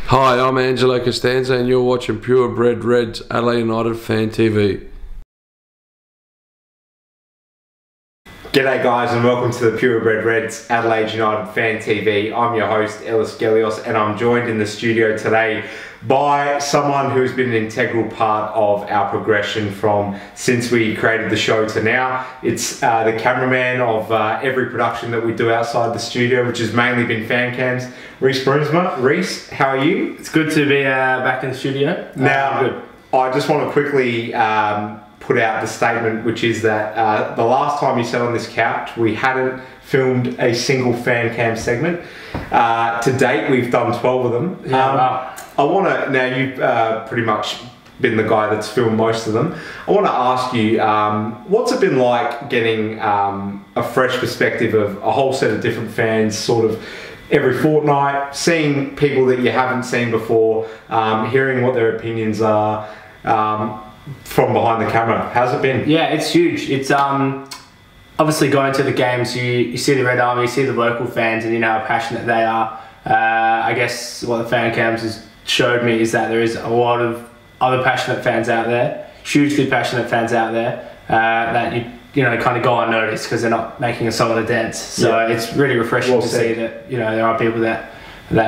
Hi, I'm Angelo Costanza and you're watching Purebred Reds Adelaide United Fan TV. G'day guys and welcome to the Purebred Reds Adelaide United Fan TV. I'm your host Ellis Gelios and I'm joined in the studio today by someone who's been an integral part of our progression from since we created the show to now. It's the cameraman of every production that we do outside the studio, which has mainly been FanCams, Reece Bruinsma. Reece, how are you? It's good to be back in the studio. Now, good. I just want to quickly put out the statement, which is that the last time you sat on this couch, we hadn't filmed a single FanCam segment. To date, we've done 12 of them. Yeah, wow. I want to, now you've pretty much been the guy that's filmed most of them. I want to ask you, what's it been like getting a fresh perspective of a whole set of different fans sort of every fortnight, seeing people that you haven't seen before, hearing what their opinions are from behind the camera? How's it been? Yeah, it's huge. It's obviously going to the games, you see the Red Army, you see the local fans, and you know how passionate they are. I guess what the FanCams has showed me is that there is a lot of other passionate fans out there, hugely passionate fans out there, that you know kind of go unnoticed because they're not making a song and a dance. So it's really refreshing to see that there are people that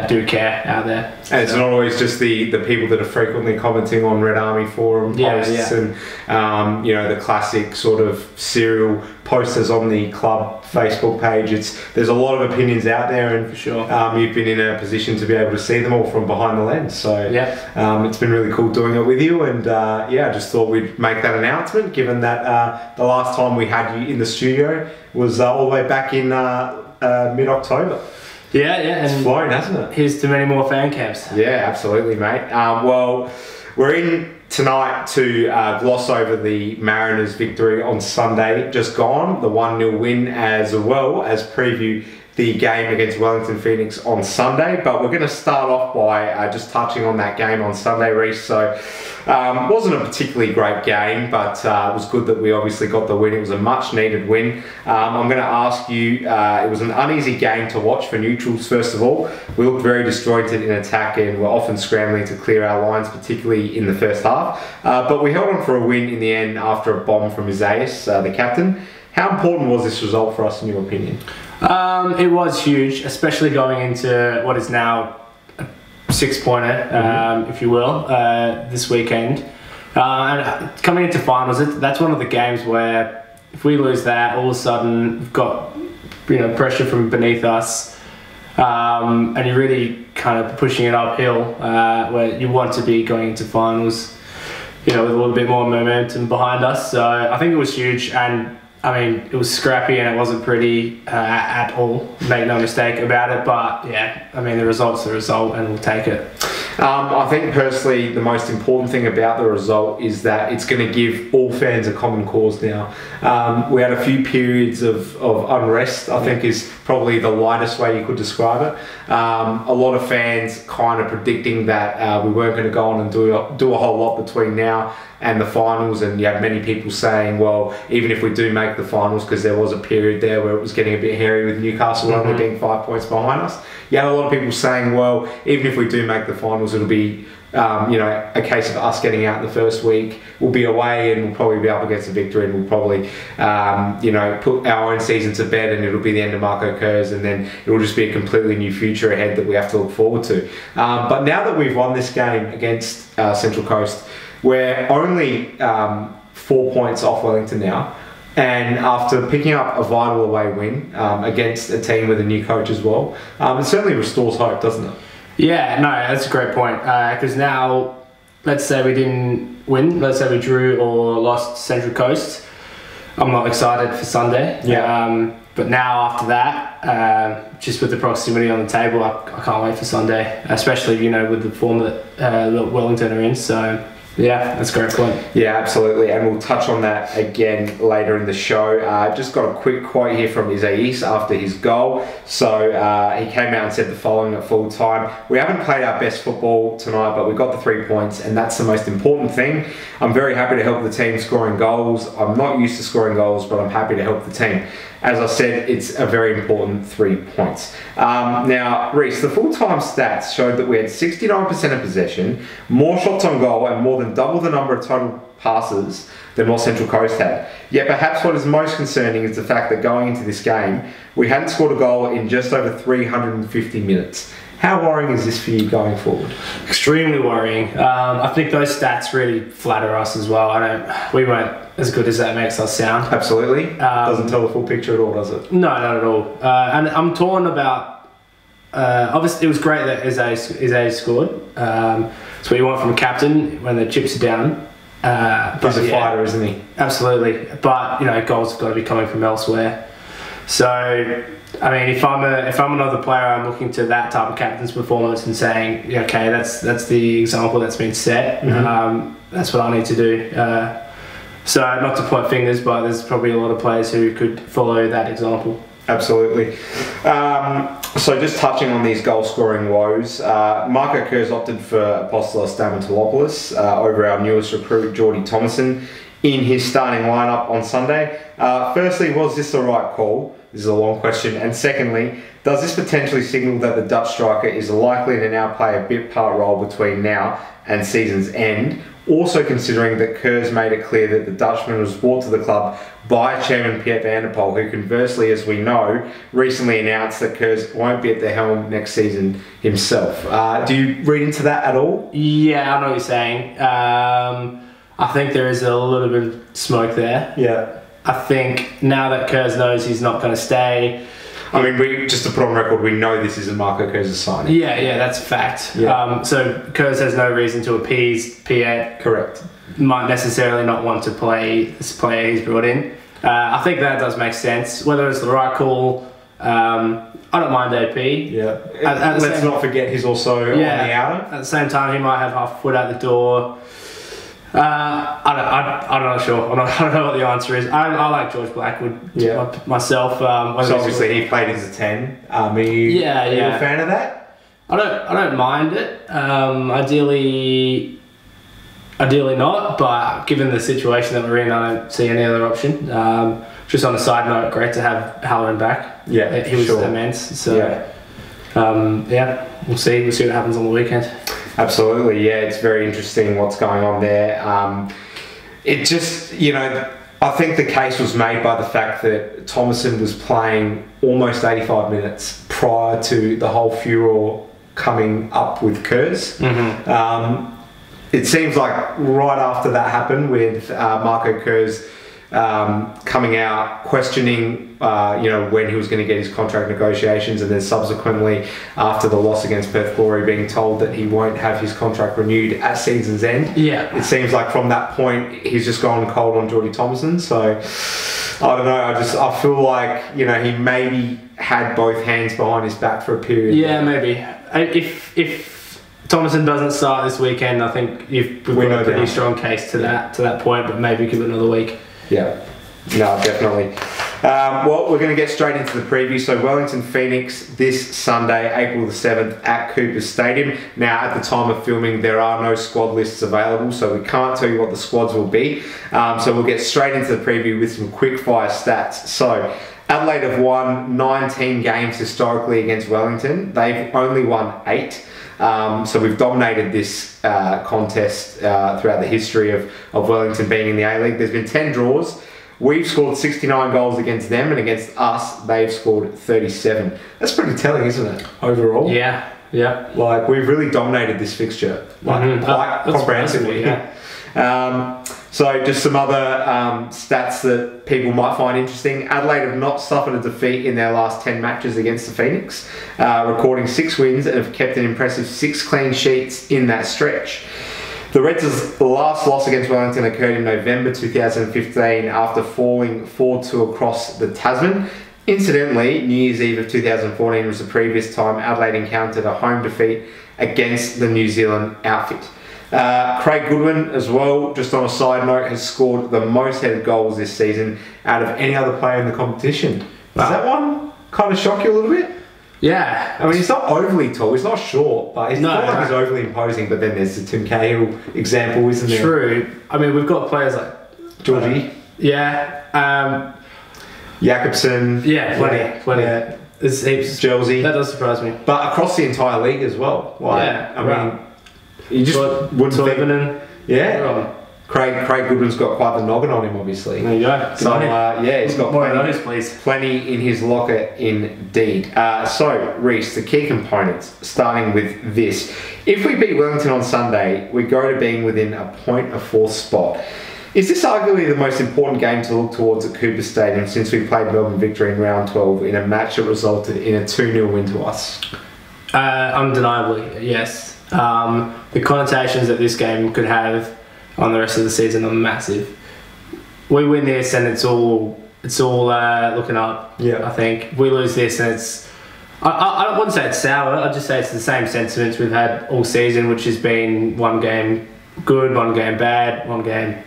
do care out there. And it's not always just the people that are frequently commenting on Red Army forum posts and the classic sort of serial posters on the club Facebook page. There's a lot of opinions out there, and for sure, you've been in a position to be able to see them all from behind the lens. So it's been really cool doing it with you. And I just thought we'd make that announcement, given that the last time we had you in the studio was all the way back in mid-October. Yeah, it's flown, hasn't it? Here's to many more FanCams. Yeah, absolutely, mate. Well, we're in tonight to gloss over the Mariners' victory on Sunday, just gone, the 1-0 win, as well as preview the game against Wellington Phoenix on Sunday. But we're going to start off by just touching on that game on Sunday, Reece. So it wasn't a particularly great game, but it was good that we obviously got the win. It was a much needed win. I'm going to ask you, it was an uneasy game to watch for neutrals. First of all, we looked very disjointed in attack and were often scrambling to clear our lines, particularly in the first half. But we held on for a win in the end after a bomb from Isaias, the captain. How important was this result for us in your opinion? It was huge, especially going into what is now a 6-pointer, if you will, this weekend. And coming into finals, that's one of the games where if we lose that, all of a sudden we've got pressure from beneath us, and you're really kind of pushing it uphill, where you want to be going into finals, with a little bit more momentum behind us. So I think it was huge, and I mean, it was scrappy and it wasn't pretty at all, make no mistake about it, but yeah, I mean, the result's the result and we'll take it. I think personally the most important thing about the result is that it's going to give all fans a common cause now. We had a few periods of unrest, I think is probably the lightest way you could describe it. A lot of fans kind of predicting that we weren't going to go on and do a whole lot between now and the finals, and you had many people saying, well, even if we do make the finals, because there was a period there where it was getting a bit hairy with Newcastle only being 5 points behind us. You had a lot of people saying, well, even if we do make the finals, it'll be a case of us getting out in the first week. We'll be away and we'll probably be up against a victory, and we'll probably put our own season to bed, and it'll be the end of Marco Kerr's, and then it'll just be a completely new future ahead that we have to look forward to. But now that we've won this game against Central Coast, we're only 4 points off Wellington now, and after picking up a vital away win against a team with a new coach as well, it certainly restores hope, doesn't it? Yeah, no, that's a great point, because now, let's say we didn't win, let's say we drew or lost Central Coast, I'm not excited for Sunday. But now after that, just with the proximity on the table, I can't wait for Sunday, especially with the form that Wellington are in. So yeah, that's a great point. Yeah, absolutely, and we'll touch on that again later in the show. Just got a quick quote here from Isaias after his goal. So he came out and said the following at full time: "We haven't played our best football tonight, but we got the 3 points, and that's the most important thing. I'm very happy to help the team scoring goals. I'm not used to scoring goals, but I'm happy to help the team." as I said, it's a very important 3 points. Now, Reece, the full-time stats showed that we had 69% of possession, more shots on goal, and more than double the number of total passes than what Central Coast had. Yet perhaps what is most concerning is the fact that going into this game, we hadn't scored a goal in just over 350 minutes. How worrying is this for you going forward? Extremely worrying. I think those stats really flatter us as well. We weren't as good as that makes us sound. Absolutely. Doesn't tell the full picture at all, does it? No, not at all. And I'm torn about. Obviously, it was great that Isaiah scored. So we want from a captain when the chips are down. He's a fighter, isn't he? Absolutely. But goals have got to be coming from elsewhere. So, I mean, if I'm another player, I'm looking to that type of captain's performance and saying, okay, that's the example that's been set. That's what I need to do. So, not to point fingers, but there's probably a lot of players who could follow that example. Absolutely. So just touching on these goal-scoring woes, Marco Kerrs opted for Apostolos Stamatolopoulos over our newest recruit, Geordie Thomason, in his starting lineup on Sunday. Firstly, was this the right call? This is a long question. And secondly, does this potentially signal that the Dutch striker is likely to now play a bit part role between now and season's end? Also considering that Kerrs made it clear that the Dutchman was brought to the club by Chairman Piet van der Pol, who conversely, as we know, recently announced that Kerrs won't be at the helm next season himself. Do you read into that at all? Yeah, I know what you're saying. I think there is a little bit of smoke there. Yeah. I think now that Kerrs knows he's not going to stay. I mean, just to put on record, we know this isn't Marco Kerrs' signing. Yeah, that's a fact. Yeah. So Kerrs has no reason to appease Piet. Correct. Might necessarily not want to play this player he's brought in. I think that does make sense. Whether it's the right call, I don't mind AP. Yeah. Let's not forget he's also on the outer. At the same time, he might have half a foot out the door. I'm not sure. I don't know what the answer is. I like George Blackwood myself. So obviously he played as a 10. Are you a fan of that? I don't mind it. Ideally not. But given the situation that we're in, I don't see any other option. Just on a side note, great to have Halloran back. Yeah, he was immense. So we'll see. We'll see what happens on the weekend. Absolutely, yeah, it's very interesting what's going on there. It just, I think the case was made by the fact that Thomason was playing almost 85 minutes prior to the whole furor coming up with Kerrs. It seems like right after that happened with Marco Kerrs coming out questioning when he was going to get his contract negotiations, and then subsequently after the loss against Perth Glory being told that he won't have his contract renewed at season's end. It seems like from that point he's just gone cold on Geordie Thomason. So I don't know, I feel like he maybe had both hands behind his back for a period. Maybe if Thomason doesn't start this weekend, I think we've got a pretty strong case to that point, but maybe give it another week. Yeah, no, definitely. Well, we're going to get straight into the preview. So Wellington Phoenix this Sunday, April the 7th at Coopers Stadium. Now, at the time of filming, there are no squad lists available, so we can't tell you what the squads will be. So we'll get straight into the preview with some quick fire stats. So Adelaide have won 19 games historically against Wellington. They've only won 8. So we've dominated this contest throughout the history of Wellington being in the A-League. There's been 10 draws. We've scored 69 goals against them, and against us, they've scored 37. That's pretty telling, isn't it, overall? Yeah. Like, we've really dominated this fixture, quite comprehensively. So just some other stats that people might find interesting. Adelaide have not suffered a defeat in their last 10 matches against the Phoenix, recording 6 wins and have kept an impressive 6 clean sheets in that stretch. The Reds' last loss against Wellington occurred in November 2015 after falling 4-2 across the Tasman. Incidentally, New Year's Eve of 2014 was the previous time Adelaide encountered a home defeat against the New Zealand outfit. Craig Goodwin, as well, just on a side note, has scored the most headed goals this season out of any other player in the competition. Does that one kind of shock you a little bit? Yeah. I mean, he's not overly tall, he's not short, but it's not like he's overly imposing. But then there's the Tim Cahill example, isn't there? True. I mean, we've got players like Georgie. Jakobsen. Yeah, plenty. Yeah. There's heaps. Jersey. That does surprise me. But across the entire league as well. Like, Yeah, I right. mean, you just wouldn't think. Yeah. Craig Goodwin's got quite the noggin on him, obviously. There you go. So, yeah, he's got more of those, please. Plenty in his locker, indeed. So, Reece, the key components, starting with this. If we beat Wellington on Sunday, we go to being within a point of fourth spot. Is this arguably the most important game to look towards at Cooper Stadium since we played Melbourne Victory in round 12 in a match that resulted in a 2-0 win to us? Undeniably, yes. The connotations that this game could have on the rest of the season are massive. We win this and it's all looking up. Yeah. I think we lose this and it's. I wouldn't say it's sour. I'd just say it's the same sentiments we've had all season, which has been one game good, one game bad, one game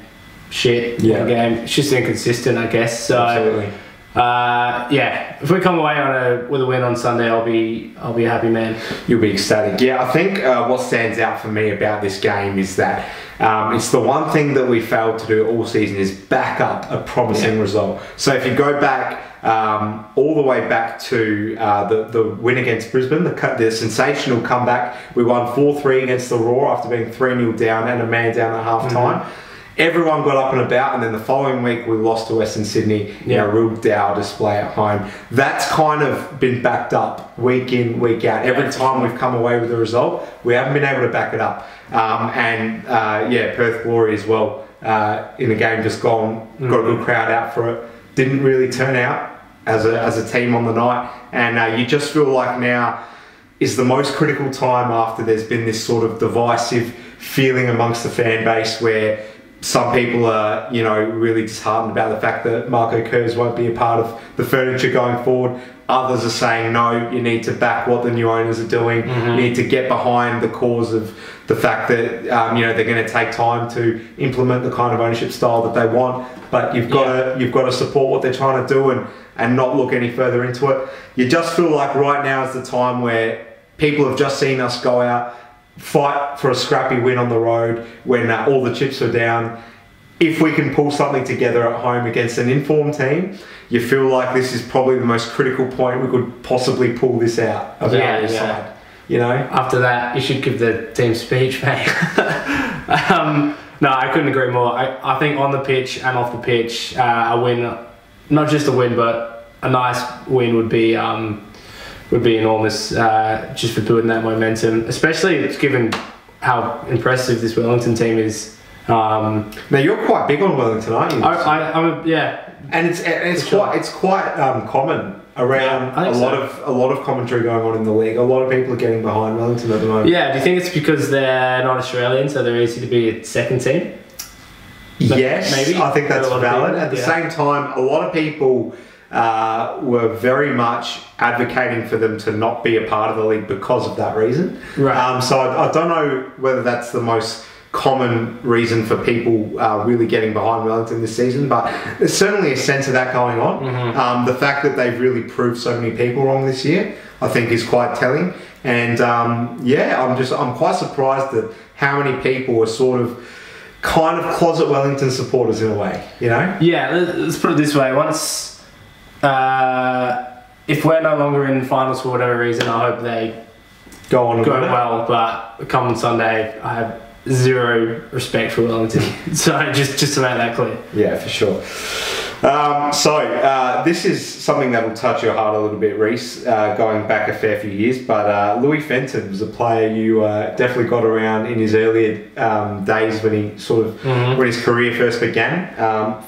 shit, one game. It's just inconsistent, I guess. So. Absolutely. Yeah, if we come away with a win on Sunday, I'll be a happy man. You'll be ecstatic. Yeah, I think what stands out for me about this game is that it's the one thing that we failed to do all season is back up a promising result. So if you go back all the way back to the win against Brisbane, the sensational comeback, we won 4-3 against the Roar after being 3-0 down and a man down at half time. Everyone got up and about, and then the following week we lost to Western Sydney in a real Dow display at home. That's kind of been backed up week in, week out. Every time we've come away with a result, we haven't been able to back it up. Perth Glory as well. In the game just gone, got a good crowd out for it. Didn't really turn out as a team on the night, and you just feel like now is the most critical time after there's been this sort of divisive feeling amongst the fan base where some people are, really disheartened about the fact that Marco Kurz won't be a part of the furniture going forward. Others are saying, no, you need to back what the new owners are doing. You need to get behind the cause of the fact that, they're going to take time to implement the kind of ownership style that they want. But you've got to support what they're trying to do and not look any further into it. You just feel like right now is the time where people have just seen us go out, fight for a scrappy win on the road when all the chips are down. If we can pull something together at home against an informed team, you feel like this is probably the most critical point we could possibly pull this out of our side. After that, you should give the team speech, mate. No, I couldn't agree more. I think on the pitch and off the pitch, a win, not just a win, but a nice win would be enormous, just for building that momentum, especially given how impressive this Wellington team is. Now you're quite big on Wellington, aren't you? And it's quite common around a lot of commentary going on in the league. A lot of people are getting behind Wellington at the moment. Yeah, do you think it's because they're not Australian, so they're easy to be a second team? Yes, maybe. I think that's valid. At the same time, a lot of people were very much advocating for them to not be a part of the league because of that reason. Right. So I don't know whether that's the most common reason for people really getting behind Wellington this season, but there's certainly a sense of that going on. The fact that they've really proved so many people wrong this year, I think, is quite telling. And I'm quite surprised at how many people are sort of kind of closet Wellington supporters in a way. Yeah, let's put it this way. Once if we're no longer in finals for whatever reason, I hope they go well. But come on Sunday, I have zero respect for Wellington. So just to make that clear. Yeah, for sure. This is something that will touch your heart a little bit, Reece, going back a fair few years, but Louis Fenton was a player you definitely got around in his earlier days when he when his career first began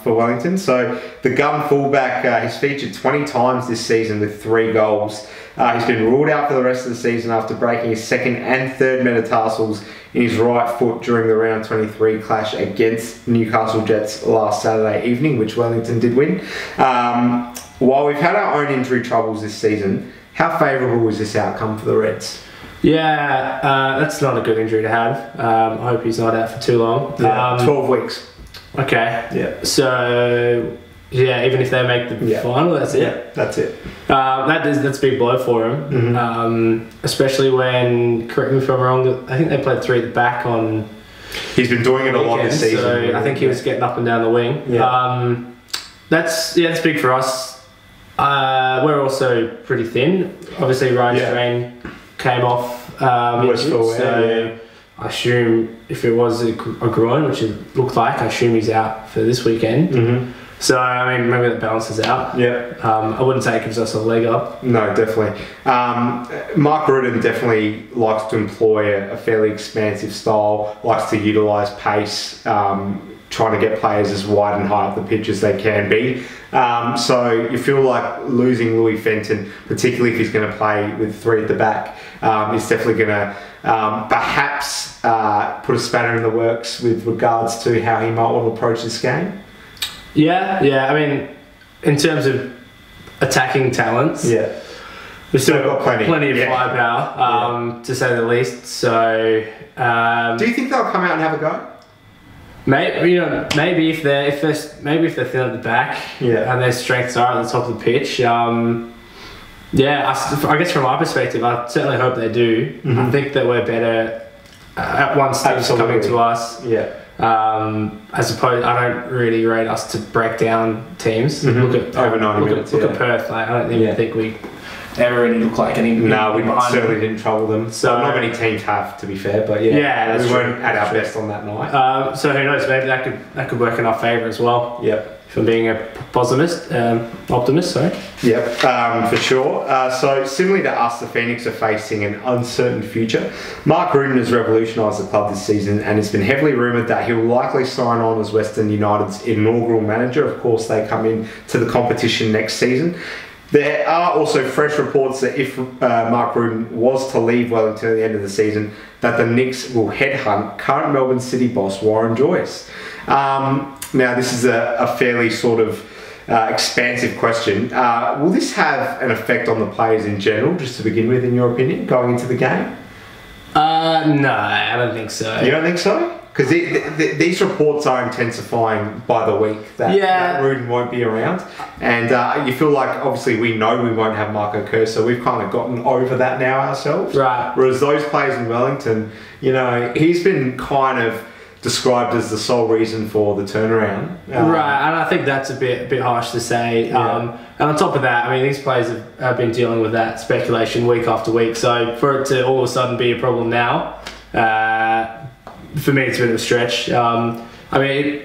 for Wellington. So the gun fullback, he's featured 20 times this season with 3 goals. He's been ruled out for the rest of the season after breaking his second and third metatarsals in his right foot during the round 23 clash against Newcastle Jets last Saturday evening, which Wellington did win. While we've had our own injury troubles this season, how favourable was this outcome for the Reds? Yeah, that's not a good injury to have. I hope he's not out for too long. 12 weeks. Okay. Yeah. So, yeah, even if they make the final, that's it. Yeah, that's it. That's a big blow for him. Especially when, correct me if I'm wrong, I think they played 3 at the back on. He's been doing it a lot this season. So I think he was getting up and down the wing. Yeah. That's big for us. We're also pretty thin. Obviously, Ryan Strain came off injured, so I assume if it was a groin, which it looked like, I assume he's out for this weekend. So, I mean, maybe that balances out. I wouldn't say it gives us a leg up. No, definitely. Mark Rutten definitely likes to employ a fairly expansive style, likes to utilise pace, trying to get players as wide and high up the pitch as they can be. So you feel like losing Louis Fenton, particularly if he's going to play with 3 at the back, is definitely going to perhaps put a spanner in the works with regards to how he might want to approach this game. Yeah. I mean, in terms of attacking talents, we've still got plenty of firepower, to say the least. So, do you think they'll come out and have a go? Maybe if they're thin at the back, and their strengths are at the top of the pitch. I guess from my perspective, I certainly hope they do. I think that we're better at once teams coming to us. As opposed, I don't really rate us to break down teams. Look at over 90 minutes. Look at Perth. Like, I don't even think we ever really look like any. No, we certainly didn't trouble them. So not many teams have, to be fair. But we weren't at our best on that night. So who knows? Maybe that could work in our favour as well. If I'm being a optimist, sorry. For sure. So similarly to us, the Phoenix are facing an uncertain future. Mark Rutten has revolutionised the club this season, and it's been heavily rumoured that he'll likely sign on as Western United's inaugural manager. Of course, they come in to the competition next season. There are also fresh reports that if Mark Rutten was to leave Wellington at the end of the season, that the Knicks will headhunt current Melbourne City boss Warren Joyce. Now, this is a fairly sort of expansive question. Will this have an effect on the players in general, just to begin with, in your opinion, going into the game? No, I don't think so. You don't think so? Because these reports are intensifying by the week that Rutten won't be around. And you feel like, obviously, we know we won't have Marco Kerr, so we've kind of gotten over that now ourselves. Right. Whereas those players in Wellington, he's been kind of described as the sole reason for the turnaround. Right, and I think that's a bit harsh to say. And on top of that, I mean, these players have been dealing with that speculation week after week. So for it to all of a sudden be a problem now, for me, it's a bit of a stretch. I mean,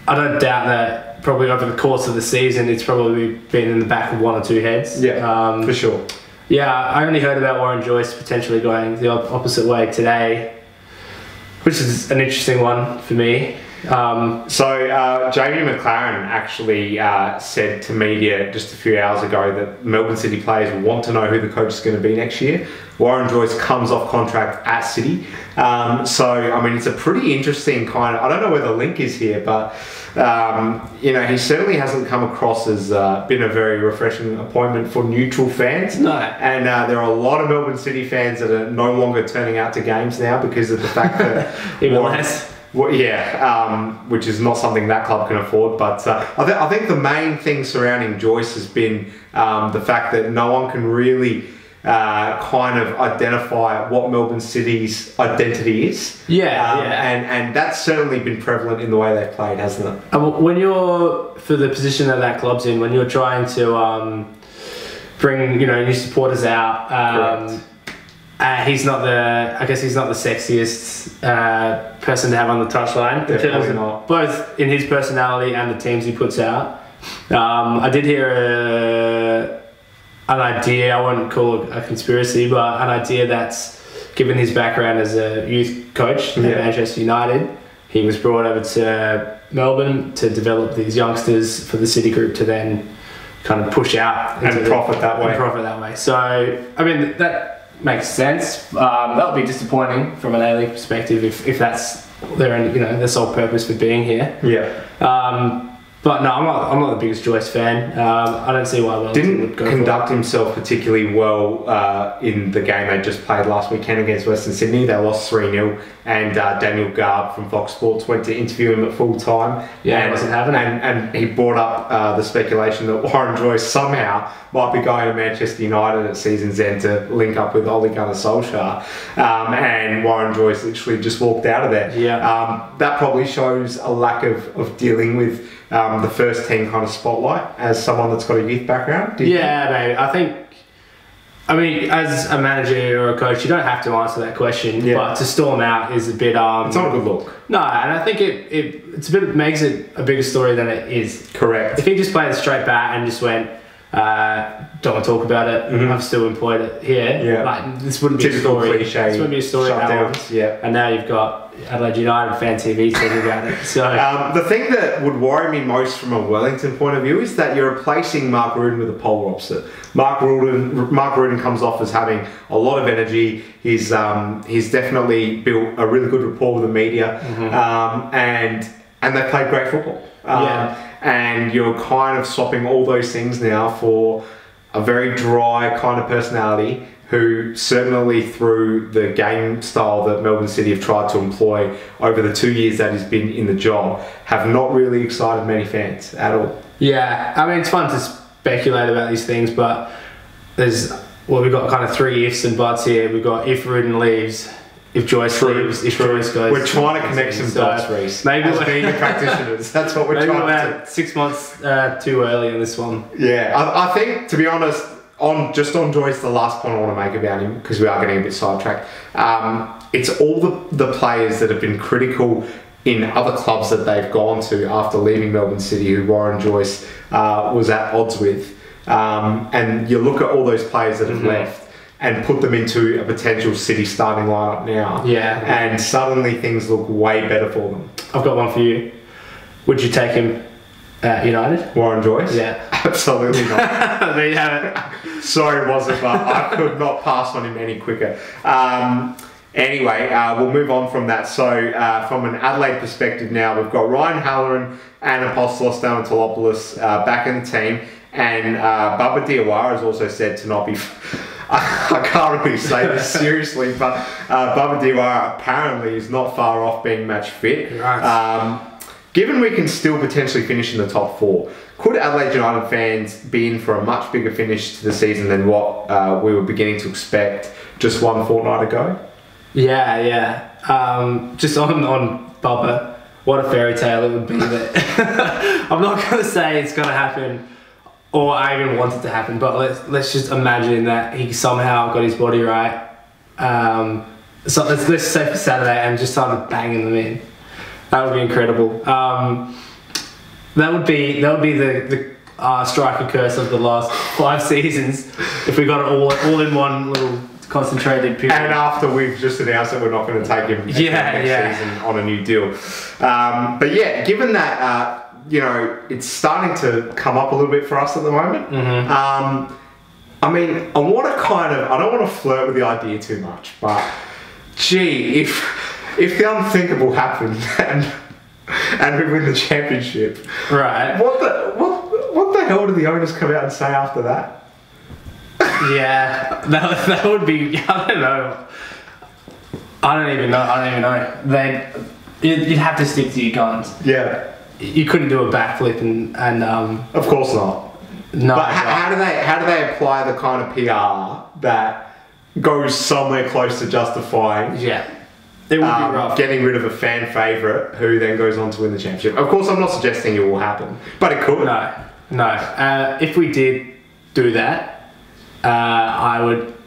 I don't doubt that probably over the course of the season, it's probably been in the back of 1 or 2 heads. For sure. I only heard about Warren Joyce potentially going the opposite way today, which is an interesting one for me. So Jamie McLaren actually said to media just a few hours ago that Melbourne City players want to know who the coach is going to be next year. Warren Joyce comes off contract at City. So, I mean, it's a pretty interesting kind of... I don't know where the link is here, but, he certainly hasn't come across as been a very refreshing appointment for neutral fans. No. And there are a lot of Melbourne City fans that are no longer turning out to games now because of the fact that... Even less. Well, which is not something that club can afford. But I think the main thing surrounding Joyce has been the fact that no one can really kind of identify what Melbourne City's identity is. And that's certainly been prevalent in the way they've played, hasn't it? When you're, for the position that club's in, when you're trying to bring new supporters out, he's not the sexiest person to have on the touchline. Definitely not. Both in his personality and the teams he puts out. I did hear an idea, I wouldn't call it a conspiracy, but an idea that's given his background as a youth coach at Manchester United. He was brought over to Melbourne to develop these youngsters for the City Group to then kind of push out and profit that way. So, I mean, that makes sense. That would be disappointing from an A-League perspective if that's their sole purpose for being here. But no, I'm not the biggest Joyce fan. I don't see why Wellington would go conduct himself particularly well in the game they just played last weekend against Western Sydney. They lost 3-0, and Daniel Garb from Fox Sports went to interview him at full time. He wasn't having it. And he brought up the speculation that Warren Joyce somehow might be going to Manchester United at season's end to link up with Ole Gunnar Solskjaer. And Warren Joyce literally just walked out of there. Yeah. That probably shows a lack of dealing with the first team kind of spotlight as someone that's got a youth background? Yeah, maybe. I mean, as a manager or a coach, you don't have to answer that question, but to storm out is a bit... it's not a good look. No, and I think it makes it a bigger story than it is. Correct. If he just played a straight bat and just went, don't want to talk about it, I've still employed it here, like, this wouldn't be a story. Cliche, this wouldn't be a story shutdowns, and now you've got Adelaide United Fan TV talking about it. So the thing that would worry me most from a Wellington point of view is that you're replacing Mark Rudin with a polar opposite. Mark Rudin comes off as having a lot of energy. He's definitely built a really good rapport with the media, and they played great football. And you're kind of swapping all those things now for a very dry kind of personality who certainly through the game style that Melbourne City have tried to employ over the 2 years that he's been in the job have not really excited many fans at all. Yeah, I mean, it's fun to speculate about these things, but we've got kind of 3 ifs and buts here. We've got if Rudin leaves, if Joyce leaves, if Joyce goes. We're trying to connect some dots, Reece. Maybe as being practitioners, that's what we're trying to do. 6 months too early in this one. Yeah, I think, to be honest, on Joyce, the last point I want to make about him, because we are getting a bit sidetracked, it's all the players that have been critical in other clubs that they've gone to after leaving Melbourne City, who Warren Joyce was at odds with. And you look at all those players that have left and put them into a potential City starting lineup now. Yeah. And suddenly things look way better for them. I've got one for you. Would you take him at United? Warren Joyce? Yeah. Absolutely not. There you have it. Sorry, was it, but I could not pass on him any quicker. Anyway, we'll move on from that. So, from an Adelaide perspective now, we've got Ryan Halloran and Apostolos Stamatolopoulos back in the team. And Baba Diawara is also said to not be... I can't really say this seriously, but Baba Diawara apparently is not far off being match fit. Right. Given we can still potentially finish in the top 4, could Adelaide United fans be in for a much bigger finish to the season than what we were beginning to expect just one fortnight ago? Yeah. Just on Bubba, what a fairy tale it would be. That I'm not going to say it's going to happen, or I even want it to happen, but let's just imagine that he somehow got his body right. So let's say for Saturday and just started banging them in. That would be incredible. That would be the striker curse of the last 5 seasons if we got it all in one little concentrated period. And after we've just announced that we're not going to take him next season on a new deal. But yeah, given that it's starting to come up a little bit for us at the moment. I mean, I don't want to flirt with the idea too much, but gee, if the unthinkable happened and we win the championship, right? What the hell do the owners come out and say after that? Yeah, that would be. I don't know. I don't even know. You'd have to stick to your guns. Yeah. You couldn't do a backflip and Of course not. No. But how do they apply the kind of PR that goes somewhere close to justifying? Yeah. It would be rough. Getting rid of a fan favourite who then goes on to win the championship. Of course, I'm not suggesting it will happen, but it could. No. If we did do that, I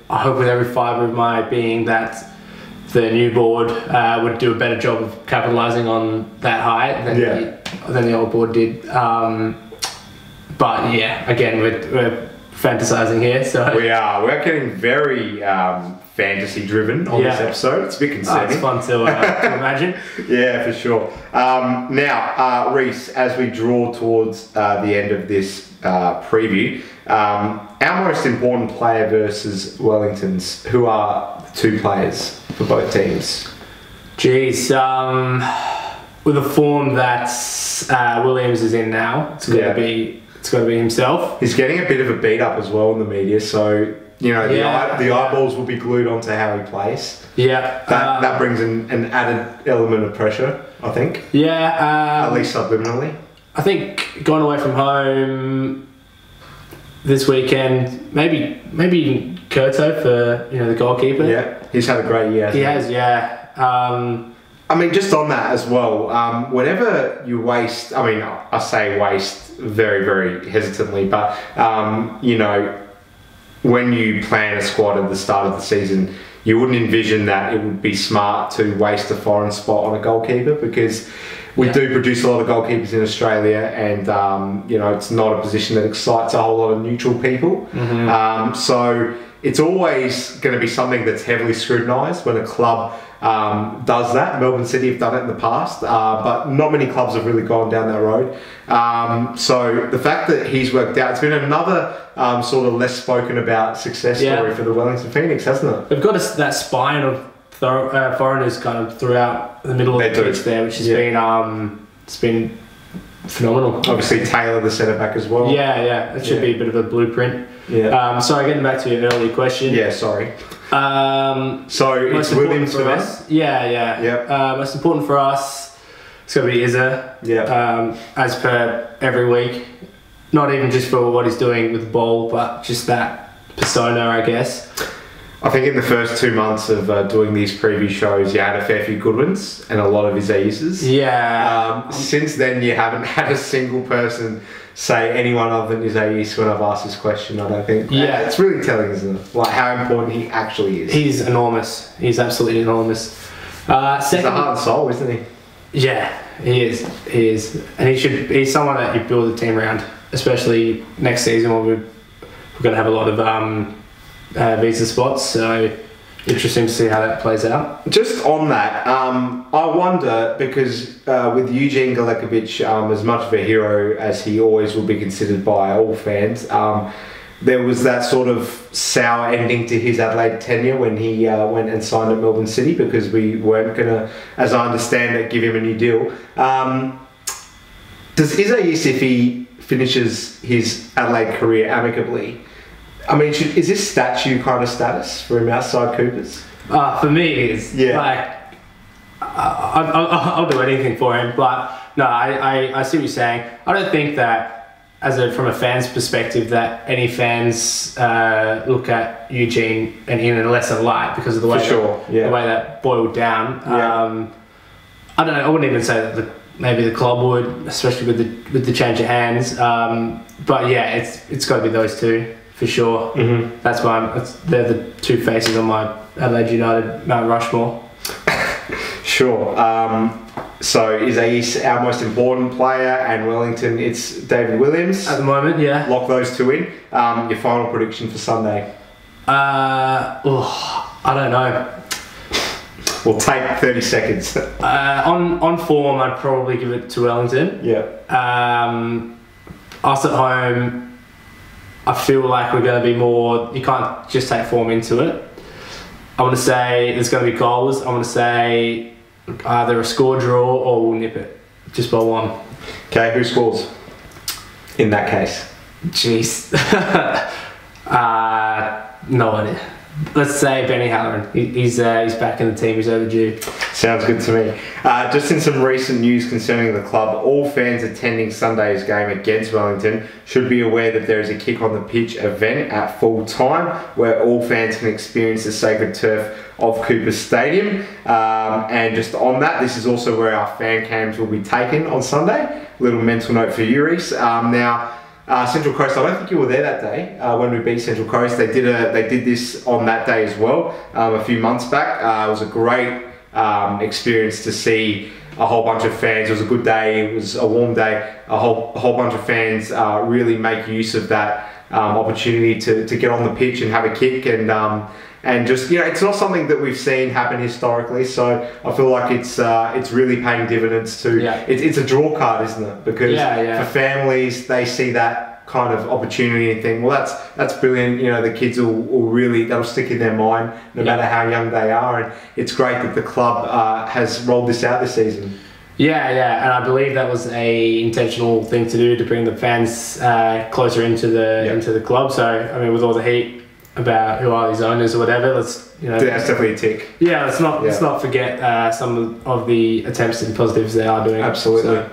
hope with every fibre of my being that the new board would do a better job of capitalising on that height than the old board did. But yeah, again, we're fantasising here, so we're getting very fantasy driven on this episode. It's a bit concerning. It's fun to imagine. Yeah, for sure. Now, Reece, as we draw towards the end of this preview, our most important player versus Wellington's, who are the 2 players for both teams? Geez, with the form that Williams is in now, it's got to be himself. He's getting a bit of a beat up as well in the media, so the eyeballs will be glued onto how he plays. Yeah, that brings an added element of pressure, I think. Yeah, at least subliminally. I think going away from home this weekend, maybe Kurto for the goalkeeper. Yeah, he's had a great year. He has, yeah. I mean, just on that as well, whenever you waste, I mean, I say waste very, very hesitantly, but, you know, when you plan a squad at the start of the season, you wouldn't envision that it would be smart to waste a foreign spot on a goalkeeper, because we do produce a lot of goalkeepers in Australia, and, you know, it's not a position that excites a whole lot of neutral people. So it's always going to be something that's heavily scrutinised when a club does that. Melbourne City have done it in the past, but not many clubs have really gone down that road. So the fact that he's worked out, it's been another sort of less spoken about success story for the Wellington Phoenix, hasn't it? They've got that spine of foreigners kind of throughout the middle of the pitch there, which has been it's been phenomenal. Obviously Taylor, the centre back as well. Yeah, it should be a bit of a blueprint. Sorry, getting back to your earlier question. Yeah, sorry. So it's Williams for us? Yeah. Most important for us, it's going to be Izza. As per every week. Not even just for what he's doing with the ball, but just that persona, I guess. I think in the first 2 months of doing these preview shows, you had a fair few good ones and a lot of his aces. Since then, you haven't had a single person say anyone other than his ace when I've asked this question, I don't think. It's really telling, isn't it? Like how important he actually is. He's enormous. He's absolutely enormous. He's the heart and soul, isn't he? Yeah, he is. He is. And he's someone that you build a team around, especially next season when we're going to have a lot of visa spots, so interesting to see how that plays out. Just on that, I wonder, because with Eugene Galekovic, as much of a hero as he always will be considered by all fans, there was that sort of sour ending to his Adelaide tenure when he went and signed at Melbourne City, because we weren't going to, as I understand it, give him a new deal. Does Isaias, if he finishes his Adelaide career amicably, I mean, is this statue kind of status for him outside Coopers? For me, it is. Like, I'll do anything for him. But no, I see what you're saying. I don't think that, from a fan's perspective, that any fans look at Eugene and in a lesser light because of the way the way that boiled down. I don't know. I wouldn't even say that maybe the club would, especially with the change of hands. But yeah, it's got to be those two. For sure. That's why they're the two faces on my Adelaide United Mount Rushmore. Sure. So is Ace our most important player, and Wellington, it's David Williams? At the moment, yeah. Lock those two in. Your final prediction for Sunday? I don't know. We'll take 30 seconds. On form, I'd probably give it to Wellington. Us at home, I feel like we're going to be more, you can't just take form into it. I want to say there's going to be goals. I want to say either a score draw or we'll nip it just by one. Okay, who scores in that case? Jeez. No idea. Let's say Benny Halloran. He's back in the team. He's overdue. Sounds good to me. Just in some recent news concerning the club, all fans attending Sunday's game against Wellington should be aware that there is a kick on the pitch event at full time, where all fans can experience the sacred turf of Cooper Stadium. And just on that, this is also where our fan cams will be taken on Sunday. Little mental note for you, Reece. Now, Central Coast, I don't think you were there that day when we beat Central Coast. They did this on that day as well, a few months back. It was a great experience to see a whole bunch of fans. It was a good day. It was a warm day. A whole bunch of fans really make use of that opportunity to get on the pitch and have a kick, and just, you know, it's not something that we've seen happen historically, so I feel like it's really paying dividends too. It's a draw card, isn't it? Because for families, they see that kind of opportunity and think, well, that's brilliant. You know, the kids will really, that'll stick in their mind no matter how young they are, and it's great that the club has rolled this out this season. Yeah, and I believe that was a intentional thing to do to bring the fans closer into the club. So I mean, with all the heat about who are these owners or whatever, let's, you know, that's definitely a tick. Let's not forget some of the attempts and positives they are doing. Absolutely.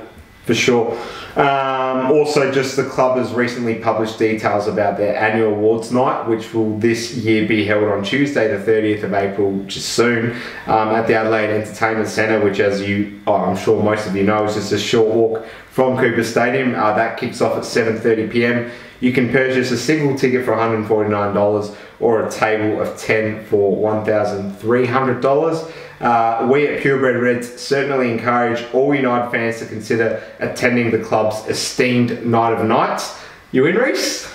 For sure. Also, just the club has recently published details about their annual awards night, which will this year be held on Tuesday the 30th of April, which is soon, at the Adelaide Entertainment Centre, which, as I'm sure most of you know, is just a short walk from Cooper Stadium. That kicks off at 7:30 p.m. You can purchase a single ticket for $149 or a table of 10 for $1,300. We at Purebred Reds certainly encourage all United fans to consider attending the club's esteemed night of nights. You in, Reece?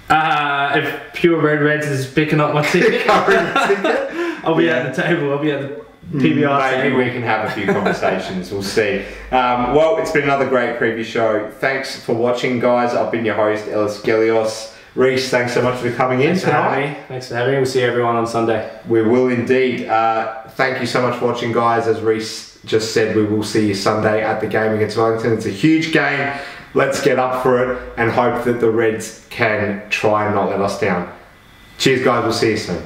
If Purebred Reds is picking up my ticket, I'll be at the table. I'll be at the PBR Maybe table. we can have a few conversations. We'll see. Well, it's been another great preview show. Thanks for watching, guys. I've been your host, Ellis Gelios. Reece, thanks so much for coming in tonight. Thanks for having me. We'll see everyone on Sunday. We will indeed. Thank you so much for watching, guys. As Reece just said, we will see you Sunday at the game against Wellington. It's a huge game. Let's get up for it and hope that the Reds can try and not let us down. Cheers, guys. We'll see you soon.